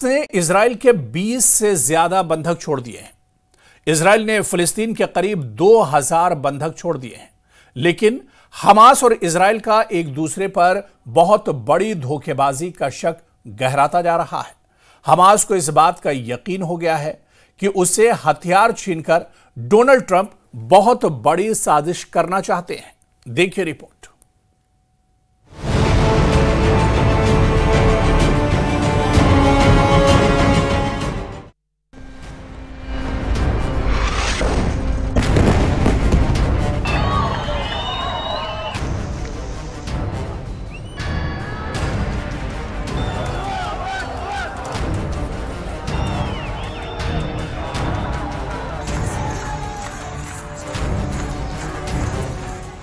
ने इजराइल के 20 से ज्यादा बंधक छोड़ दिए हैं। इजराइल ने फिलिस्तीन के करीब 2000 बंधक छोड़ दिए हैं, लेकिन हमास और इजराइल का एक दूसरे पर बहुत बड़ी धोखेबाजी का शक गहराता जा रहा है। हमास को इस बात का यकीन हो गया है कि उसे हथियार छीनकर डोनाल्ड ट्रंप बहुत बड़ी साजिश करना चाहते हैं। देखिए रिपोर्ट।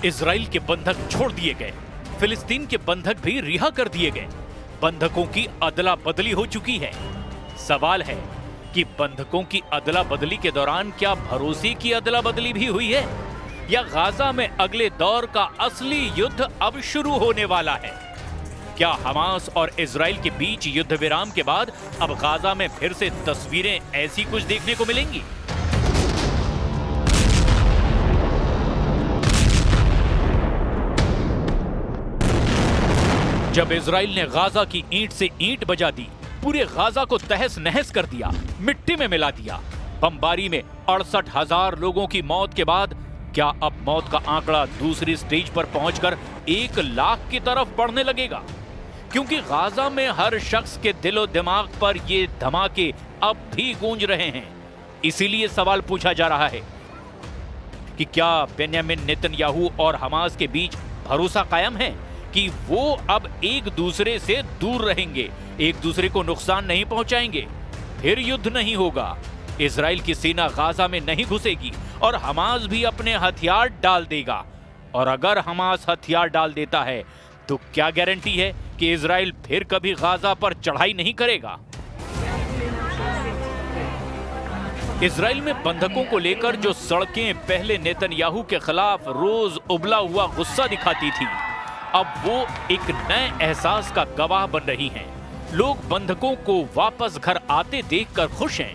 इजराइल के बंधक छोड़ दिए गए, फिलिस्तीन के बंधक भी रिहा कर दिए गए। बंधकों की अदला बदली हो चुकी है। सवाल है कि बंधकों की अदला बदली के दौरान क्या भरोसे की अदला बदली भी हुई है, या गाजा में अगले दौर का असली युद्ध अब शुरू होने वाला है? क्या हमास और इजराइल के बीच युद्ध विराम के बाद अब गाजा में फिर से तस्वीरें ऐसी कुछ देखने को मिलेंगी? जब इजराइल ने गाजा की ईंट से ईंट बजा दी, पूरे गाजा को तहस नहस कर दिया, मिट्टी में मिला दिया, बमबारी में 68,000 लोगों की मौत के बाद क्या अब मौत का आंकड़ा दूसरी स्टेज पर पहुंचकर 1 लाख की तरफ बढ़ने लगेगा? क्योंकि गाजा में हर शख्स के दिलो दिमाग पर ये धमाके अब भी गूंज रहे हैं। इसीलिए सवाल पूछा जा रहा है कि क्या बेन्यामिन नेतन्याहू और हमास के बीच भरोसा कायम है कि वो अब एक दूसरे से दूर रहेंगे, एक दूसरे को नुकसान नहीं पहुंचाएंगे, फिर युद्ध नहीं होगा, इजराइल की सेना गाजा में नहीं घुसेगी और हमास भी अपने हथियार डाल देगा। और अगर हमास हथियार डाल देता है तो क्या गारंटी है कि इजराइल फिर कभी गाजा पर चढ़ाई नहीं करेगा? इजराइल में बंधकों को लेकर जो सड़कें पहले नेतन्याहू के खिलाफ रोज उबला हुआ गुस्सा दिखाती थी, अब वो एक नए एहसास का गवाह बन रही हैं। लोग बंधकों को वापस घर आते देखकर खुश हैं।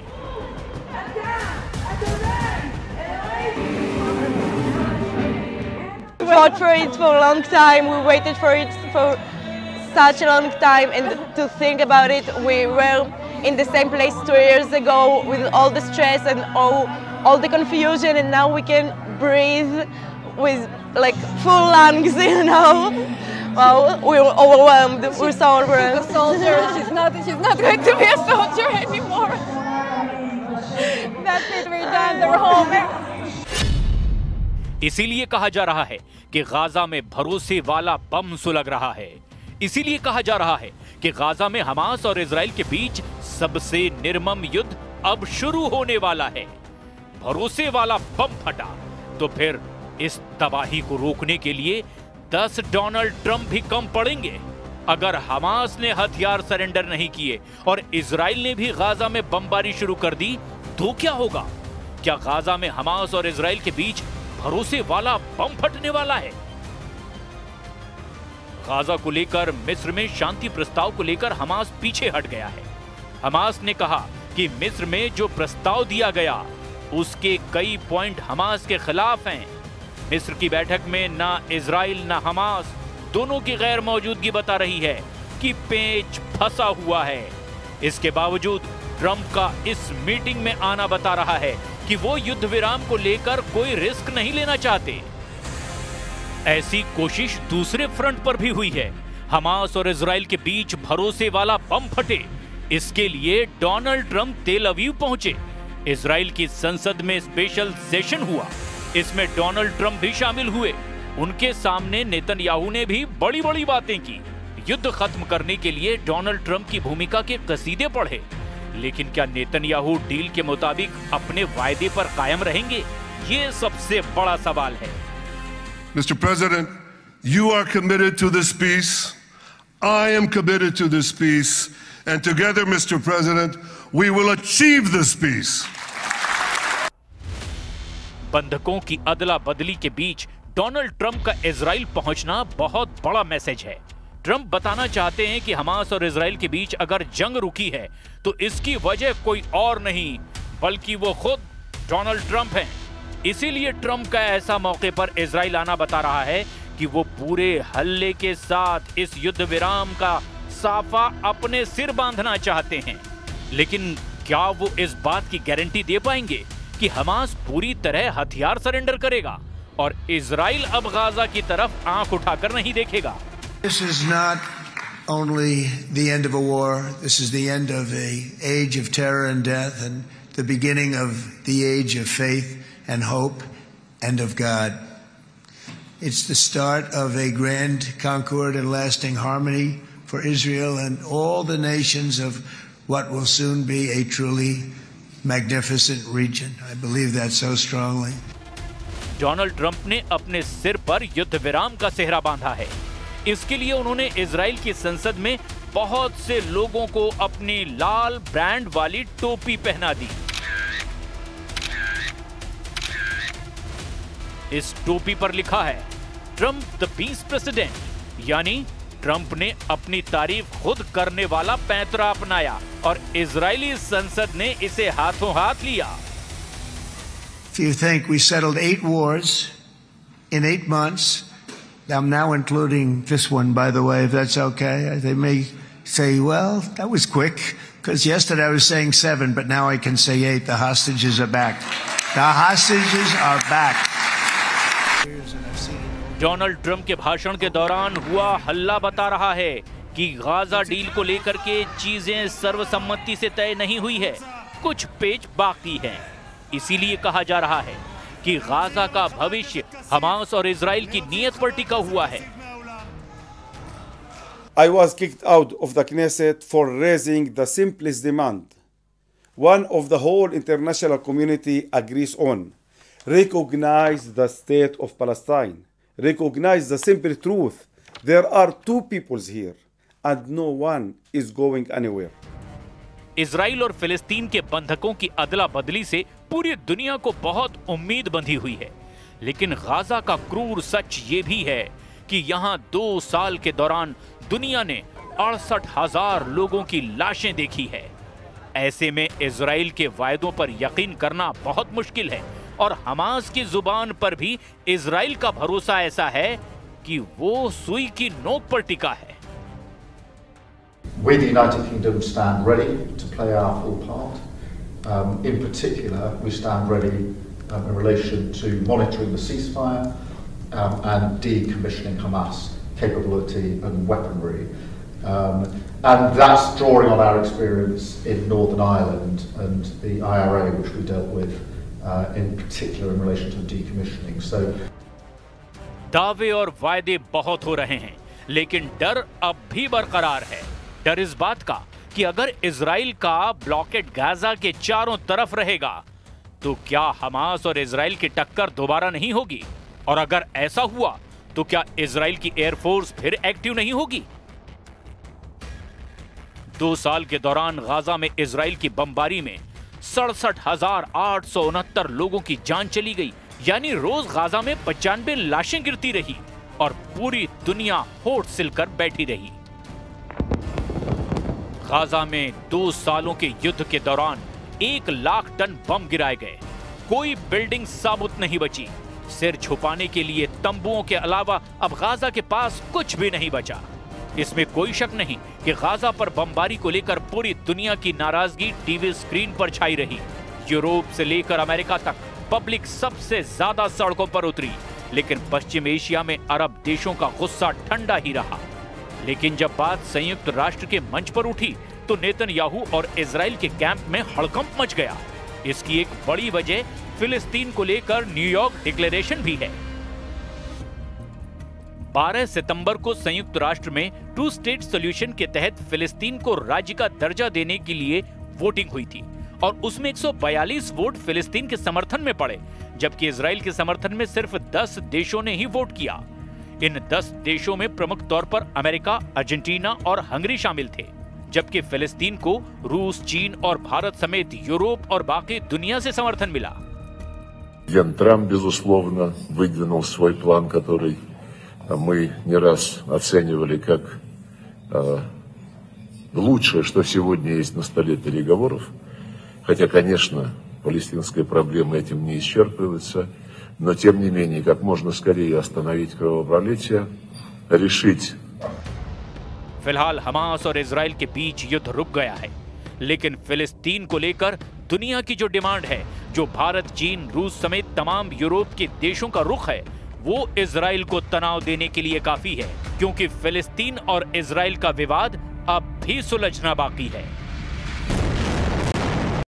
We fought for it for a long time. We waited for it for such a long time, and to think about it, we were in the same place 2 years ago with all the stress and all the confusion, and now we can breathe with like full lungs, you know. Well, we were overwhelmed. We're so overwhelmed. She's a soldier. She's not going to be a soldier anymore. That's it. We're done. They're home. इसीलिए कहा जा रहा है कि Gaza में भरोसे वाला बम सुलग रहा है। इसीलिए कहा जा रहा है कि गाजा में हमास और इजराइल के बीच सबसे निर्मम युद्ध अब शुरू होने वाला है। भरोसे वाला बम फटा तो फिर इस तबाही को रोकने के लिए 10 डोनाल्ड ट्रंप भी कम पड़ेंगे। अगर हमास ने हथियार सरेंडर नहीं किए और इजराइल ने भी गाजा में बमबारी शुरू कर दी तो क्या होगा? क्या गाजा में हमास और इजराइल के बीच भरोसे वाला बम फटने वाला है? गाजा को लेकर मिस्र में शांति प्रस्ताव को लेकर हमास पीछे हट गया है। हमास ने कहा कि मिस्र में जो प्रस्ताव दिया गया उसके कई पॉइंट हमास के खिलाफ हैं। मिस्र की बैठक में ना इजराइल ना हमास दोनों की गैर मौजूदगी बता रही है कि पेच फंसा हुआ है। इसके बावजूद ट्रंप का इस मीटिंग में आना बता रहा है कि वो युद्ध विराम को लेकर कोई रिस्क नहीं लेना चाहते। ऐसी कोशिश दूसरे फ्रंट पर भी हुई है। हमास और इजराइल के बीच भरोसे वाला बम फटे, इसके लिए डोनाल्ड ट्रंप तेल अवीव पहुंचे। इजराइल की संसद में स्पेशल सेशन हुआ, इसमें डोनाल्ड ट्रंप भी शामिल हुए। उनके सामने नेतन्याहू ने भी बड़ी बड़ी बातें की। युद्ध खत्म करने के लिए डोनाल्ड ट्रंप की भूमिका के कसीदे पढ़े। लेकिन क्या नेतन्याहू डील के मुताबिक अपने वायदे पर कायम रहेंगे? ये सबसे बड़ा सवाल है। Mr. President, you are committed to this peace. I am committed to this peace. And together, Mr. President, we will achieve this peace. बंधकों की अदला बदली के बीच डोनाल्ड ट्रंप का इजराइल पहुंचना बहुत बड़ा मैसेज है। ट्रंप बताना चाहते हैं कि हमास और इजराइल के बीच अगर जंग रुकी है तो इसकी वजह कोई और नहीं बल्कि वो खुद डोनाल्ड ट्रंप हैं। इसीलिए ट्रंप का ऐसा मौके पर इजराइल आना बता रहा है कि वो पूरे हल्ले के साथ इस युद्ध विराम का साफा अपने सिर बांधना चाहते हैं। लेकिन क्या वो इस बात की गारंटी दे पाएंगे कि हमास पूरी तरह हथियार सरेंडर करेगा और इजराइल अब गाजा की तरफ आंख उठाकर नहीं देखेगा? This is not only the end of a war, this is the end of an age of terror and death and the beginning of the age of faith and hope and of God. It's the start of a grand concord and lasting harmony for Israel and all the nations of what will soon be a truly magnificent region. I believe that so strongly. Donald Trump ने अपने सिर पर युद्ध विराम का सेहरा बांधा है। इसके लिए उन्होंने इजराइल की संसद में बहुत से लोगों को अपनी लाल ब्रांड वाली टोपी पहना दी। इस टोपी पर लिखा है ट्रंप द पीस प्रेसिडेंट, यानी ट्रंप ने अपनी तारीफ खुद करने वाला पैंतरा अपनाया और इजरायली संसद ने इसे हाथों हाथ लिया। If you think we settled 8 wars in 8 months, I'm now including this one, by the way, if that's okay. They may say, well, that was quick, because yesterday I was saying 7, but now I can say 8. The hostages are back. The hostages are back. Donald Trump के भाषण के दौरान हुआ हल्ला बता रहा है कि गाजा डील को लेकर के चीजें सर्वसम्मति से तय नहीं हुई है, कुछ पेच बाकी हैं। इसीलिए कहा जा रहा है कि गाजा का भविष्य हमास और इजराइल की नीयत पर टिका हुआ है। I was kicked out of the Knesset for raising the simplest demand, one of the whole international community agrees on. Recognize the state of Palestine. Recognize the simple truth. There are 2 peoples here and no one is going anywhere. Israel और फिलिस्तीन के बंधकों की अदला बदली से पूरी दुनिया को बहुत उम्मीद बंधी हुई है, लेकिन गाजा का क्रूर सच ये भी है कि यहाँ 2 साल के दौरान दुनिया ने 68,000 लोगों की लाशें देखी है। ऐसे में इजराइल के वायदों पर यकीन करना बहुत मुश्किल है और हमास की जुबान पर भी इजराइल का भरोसा ऐसा है कि वो सुई की नोक पर टिका है। We, the United Kingdom, stand ready to play our full part. In particular, we stand ready in relation to monitoring the ceasefire and decommissioning Hamas capability and weaponry. And that's drawing on our experience in Northern Ireland and the IRA, which we dealt with in particular in relation to decommissioning. So, दावे और वायदे बहुत हो रहे हैं, लेकिन डर अब भी बरकरार है। डर इस बात का कि अगर इजराइल का ब्लॉकेड गाजा के चारों तरफ रहेगा तो क्या हमास और इजराइल की टक्कर दोबारा नहीं होगी, और अगर ऐसा हुआ तो क्या इजराइल की एयरफोर्स फिर एक्टिव नहीं होगी? 2 साल के दौरान गाजा में इजराइल की बमबारी में 67,869 लोगों की जान चली गई, यानी रोज गाजा में 95 लाशें गिरती रही और पूरी दुनिया होठ सिलकर बैठी रही। गाजा में 2 सालों के युद्ध के दौरान 1 लाख टन बम गिराए गए, कोई बिल्डिंग साबुत नहीं बची। सिर छुपाने के लिए तंबुओं के अलावा अब गाजा के पास कुछ भी नहीं बचा। इसमें कोई शक नहीं कि गाजा पर बमबारी को लेकर पूरी दुनिया की नाराजगी टीवी स्क्रीन पर छाई रही। यूरोप से लेकर अमेरिका तक पब्लिक सबसे ज्यादा सड़कों पर उतरी, लेकिन पश्चिम एशिया में अरब देशों का गुस्सा ठंडा ही रहा। लेकिन जब बात संयुक्त राष्ट्र के मंच पर उठी तो नेतन्याहू और इजराइल के कैंप में हड़कंप मच गया। इसकी एक बड़ी वजह फिलिस्तीन को लेकर न्यूयॉर्क डिक्लेरेशन भी है। 12 सितंबर को संयुक्त राष्ट्र में 2 स्टेट सॉल्यूशन के तहत फिलिस्तीन को राज्य का दर्जा देने के लिए वोटिंग हुई थी और उसमें 142 वोट फिलिस्तीन के समर्थन में पड़े, जबकि इजराइल के समर्थन में सिर्फ 10 देशों ने ही वोट किया। इन 10 देशों में प्रमुख तौर पर अमेरिका, अर्जेंटीना और हंगरी शामिल थे, जबकि फिलिस्तीन को रूस, चीन और भारत समेत यूरोप और बाकी दुनिया से समर्थन मिला। Трамп, безусловно, выдвинул свой план, который мы не раз оценивали как лучшее, что сегодня есть на столе переговоров. Хотя, конечно, палестинская проблема этим не исчерпывается, но тем не менее, как можно скорее остановить кровопролитие, решить. फिलहाल हमास और इजराइल के बीच युद्ध रुक गया है, लेकिन फिलिस्तीन को लेकर दुनिया की जो डिमांड है, जो भारत, चीन, रूस समेत तमाम यूरोप के देशों का रुख है, वो इजराइल को तनाव देने के लिए काफी है, क्योंकि फिलिस्तीन और इजराइल का विवाद अब भी सुलझना बाकी है।